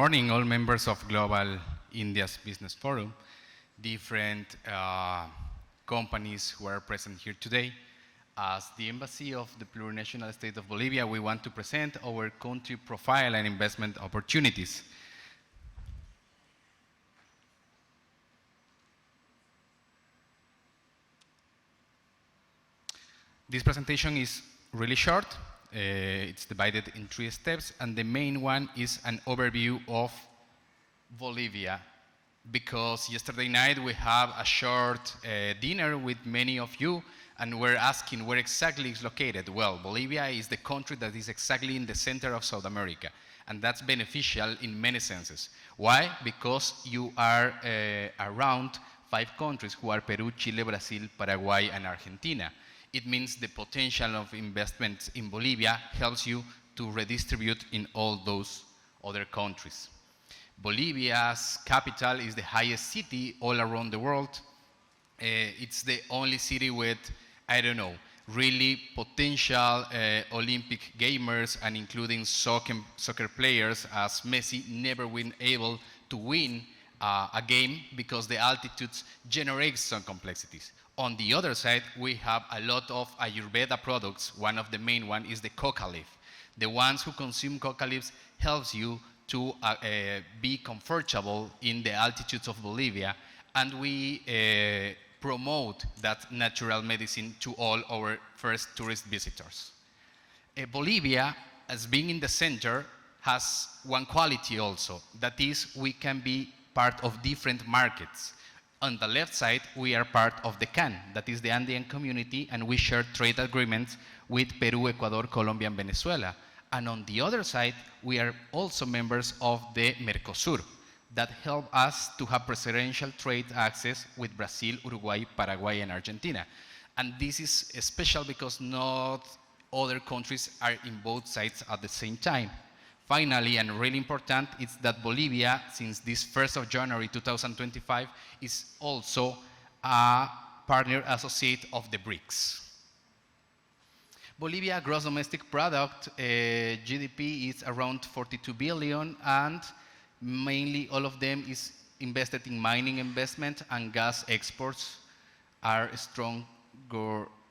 morning, all members of Global India's Business Forum, different companies who are present here today. As the Embassy of the Plurinational State of Bolivia, we want to present our country profile and investment opportunities. This presentation is really short. It's divided in 3 steps, and the main one is an overview of Bolivia, because yesterday night we have a short dinner with many of you, and we're asking where exactly it's located. Well, Bolivia is the country that is exactly in the center of South America, and that's beneficial in many senses. Why? Because you are around 5 countries who are Peru, Chile, Brazil, Paraguay, and Argentina. It means the potential of investments in Bolivia helps you to redistribute in all those other countries. Bolivia's capital is the highest city all around the world. It's the only city with, I don't know, really potential Olympic gamers, and including soccer players, as Messi never been able to win a game because the altitudes generate some complexities. On the other side, we have a lot of Ayurveda products. One of the main one is the coca leaf. The ones who consume coca leaves helps you to be comfortable in the altitudes of Bolivia, and we promote that natural medicine to all our first tourist visitors. Bolivia, as being in the center, has one quality also. That is, we can be part of different markets. On the left side, we are part of the CAN, that is the Andean community, and we share trade agreements with Peru, Ecuador, Colombia, and Venezuela. And on the other side, we are also members of the Mercosur, that help us to have preferential trade access with Brazil, Uruguay, Paraguay, and Argentina. And this is special because not other countries are in both sides at the same time. Finally, and really important, is that Bolivia, since this 1st of January 2025, is also a partner associate of the BRICS. Bolivia gross domestic product, GDP, is around 42 billion, and mainly all of them is invested in mining investment, and gas exports are strong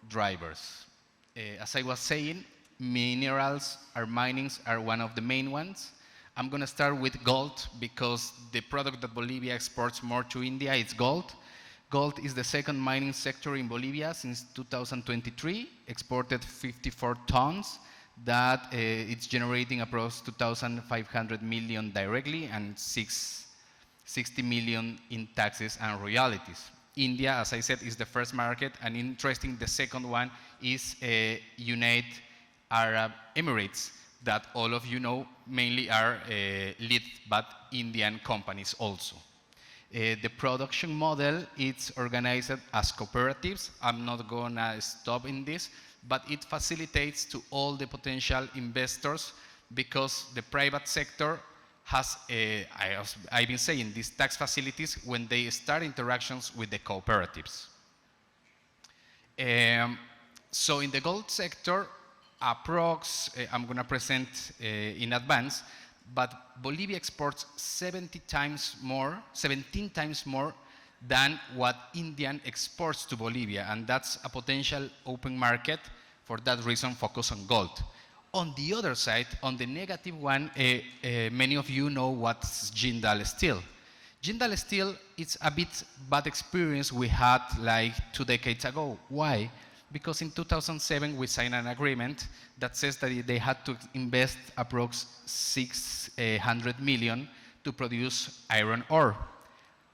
drivers. As I was saying, minerals or minings are one of the main ones. I'm going to start with gold, because the product that Bolivia exports more to India is gold. Gold is the second mining sector in Bolivia since 2023, exported 54 tons. That it's generating approximately 2,500 million directly and 60 million in taxes and royalties. India, as I said, is the first market, and interesting, the second one is United Arab Emirates, that all of you know mainly are led by Indian companies also. The production model is organized as cooperatives. I'm not going to stop in this, but it facilitates to all the potential investors, because the private sector has, I've been saying, these tax facilities when they start interactions with the cooperatives. So in the gold sector, I'm going to present in advance, but Bolivia exports 17 times more than what Indian exports to Bolivia, and that's a potential open market. For that reason, focus on gold. On the other side, on the negative one, many of you know what's Jindal Steel. Jindal Steel, it's a bit bad experience we had like 2 decades ago. Why? Because in 2007 we signed an agreement that says that they had to invest approximately 600 million to produce iron ore.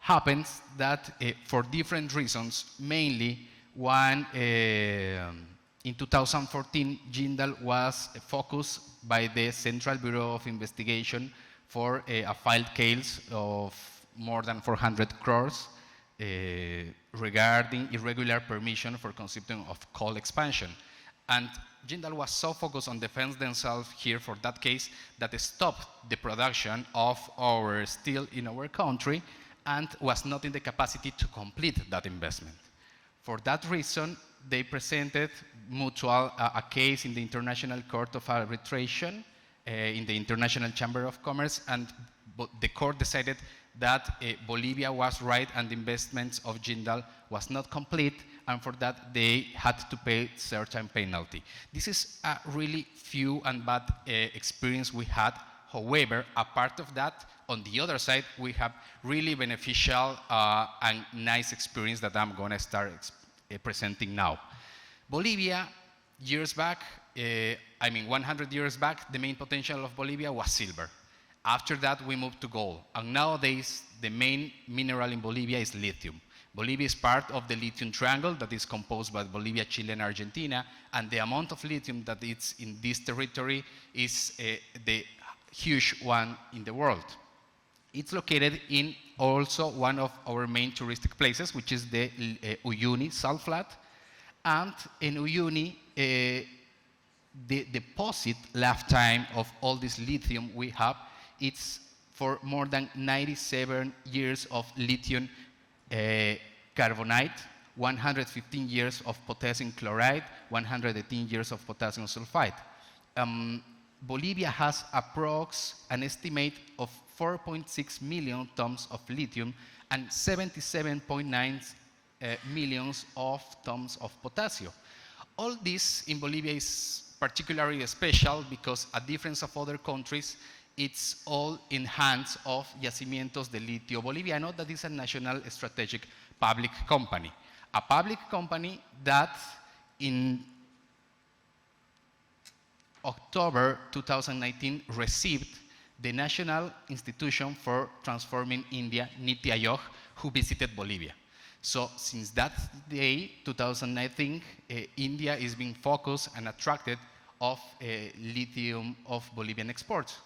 Happens that for different reasons, mainly one, in 2014, Jindal was focused by the Central Bureau of Investigation for a filed case of more than 400 crores regarding irregular permission for consumption of coal expansion. And Jindal was so focused on defense themselves here for that case that they stopped the production of our steel in our country and was not in the capacity to complete that investment. For that reason, they presented a case in the International Court of Arbitration, in the International Chamber of Commerce, and but the court decided that Bolivia was right and the investments of Jindal was not complete, and for that they had to pay certain penalty. This is a really few and bad experience we had. However, apart of that, on the other side, we have really beneficial and nice experience that I'm going to start presenting now. Bolivia, years back, 100 years back, the main potential of Bolivia was silver. After that, we moved to gold. And nowadays, the main mineral in Bolivia is lithium. Bolivia is part of the lithium triangle that is composed by Bolivia, Chile, and Argentina. And the amount of lithium that is in this territory is the huge one in the world. It's located in also one of our main touristic places, which is the Uyuni salt flat. And in Uyuni, the deposit lifetime of all this lithium we have, it's for more than 97 years of lithium carbonate, 115 years of potassium chloride, 118 years of potassium sulfide. Bolivia has an estimate of 4.6 million tons of lithium and 77.9 millions of tons of potassium. All this in Bolivia is particularly special because, a difference of other countries, it's all in hands of Yacimientos de Litio Boliviano, that is a national strategic public company. A public company that in October 2019 received the National Institution for Transforming India, Niti Aayog, who visited Bolivia. So since that day, 2019, India is being focused and attracted of lithium of Bolivian exports.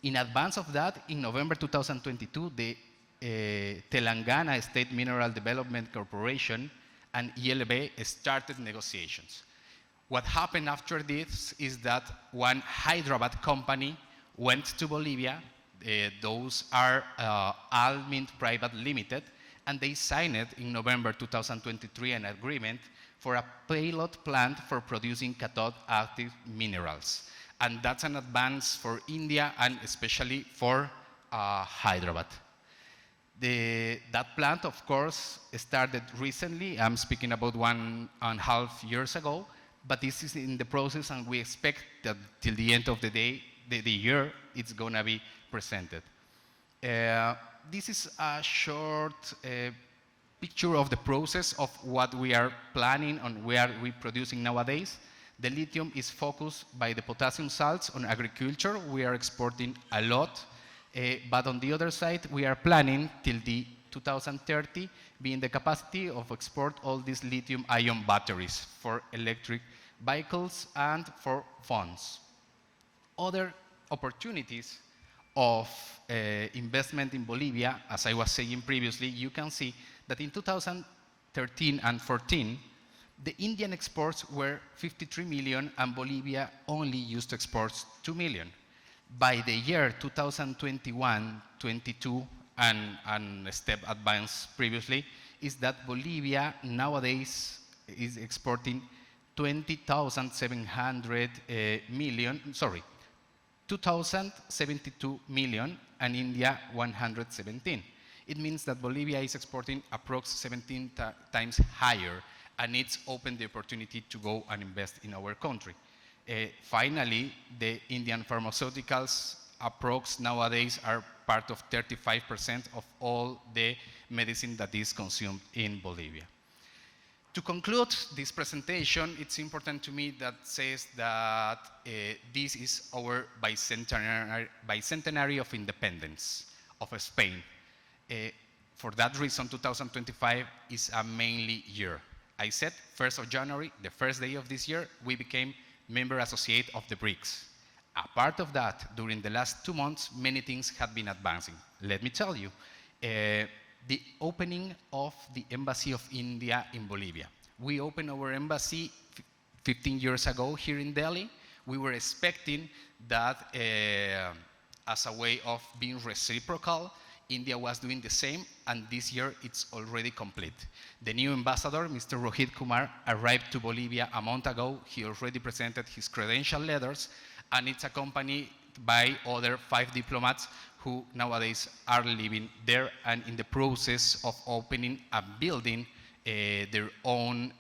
In advance of that, in November 2022, the Telangana State Mineral Development Corporation and ILB started negotiations. What happened after this is that one Hyderabad company went to Bolivia. Those are Almint Private Limited, and they signed in November 2023 an agreement for a pilot plant for producing cathode active minerals. And that's an advance for India and especially for Hyderabad. That plant, of course, started recently. I'm speaking about 1.5 years ago, but this is in the process, and we expect that till the end of the year, it's going to be presented. This is a short picture of the process of what we are planning and where we're producing nowadays. The lithium is focused by the potassium salts on agriculture. We are exporting a lot, but on the other side, we are planning till the 2030 be in the capacity of export all these lithium-ion batteries for electric vehicles and for phones. Other opportunities of investment in Bolivia, as I was saying previously, you can see that in 2013 and 14, the Indian exports were 53 million and Bolivia only used to export 2 million. By the year 2021-22, and a step advance previously, is that Bolivia nowadays is exporting 2,072 million, and India 117. It means that Bolivia is exporting approximately 17 times higher, and it's opened the opportunity to go and invest in our country. Finally, the Indian pharmaceuticals nowadays are part of 35% of all the medicine that is consumed in Bolivia. To conclude this presentation, it's important to me that says that this is our bicentenary of independence of Spain. For that reason, 2025 is a mainly year. I said 1st of January, the first day of this year, we became member associate of the BRICS. A part of that, during the last 2 months, many things have been advancing. Let me tell you, the opening of the Embassy of India in Bolivia. We opened our embassy 15 years ago here in Delhi. We were expecting that as a way of being reciprocal, India was doing the same, and this year it's already complete. The new ambassador, Mr. Rohit Kumar, arrived to Bolivia a month ago. He already presented his credential letters, and it's a company by other 5 diplomats who nowadays are living there and in the process of opening and building their own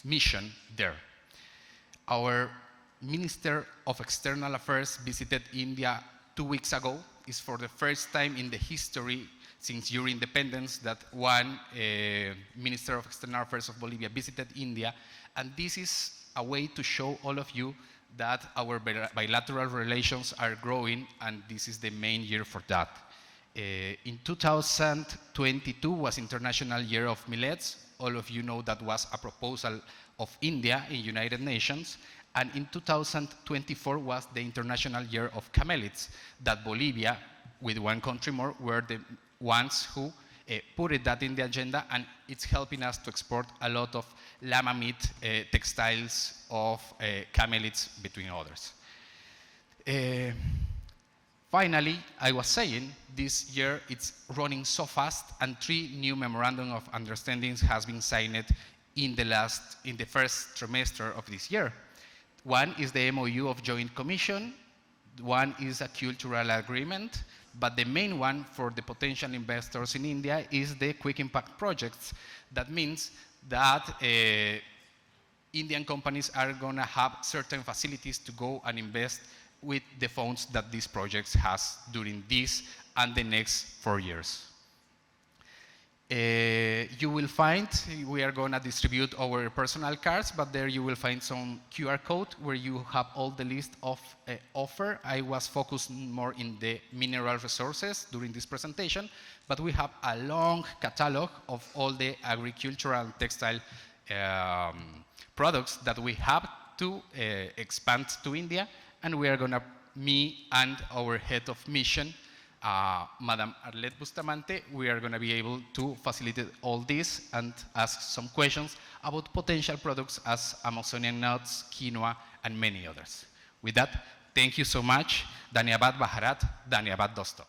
mission there. Our Minister of External Affairs visited India 2 weeks ago. It's for the first time in the history since your independence that one Minister of External Affairs of Bolivia visited India, and this is a way to show all of you that our bilateral relations are growing, and this is the main year for that. In 2022 was International Year of Millets. All of you know that was a proposal of India in United Nations. And in 2024 was the International Year of Camelids, that Bolivia, with one country more, were the ones who put that in the agenda, and it's helping us to export a lot of llama meat, textiles of camelids, between others. Finally, I was saying, this year it's running so fast, and 3 new memorandum of understandings has been signed in the first trimester of this year. One is the MOU of Joint Commission, one is a cultural agreement, but the main one for the potential investors in India is the quick impact projects. That means that Indian companies are going to have certain facilities to go and invest with the funds that these projects has during this and the next 4 years. You will find, we are going to distribute our personal cards, but there you will find some QR code where you have all the list of offer. I was focused more in the mineral resources during this presentation, but we have a long catalog of all the agricultural and textile products that we have to expand to India, and we are going to, me and our head of mission, Madam Arlette Bustamante, we are going to be able to facilitate all this and ask some questions about potential products as Amazonian nuts, quinoa, and many others. With that, thank you so much. Dhanyabad Bharat, Dhanyabad Dosto.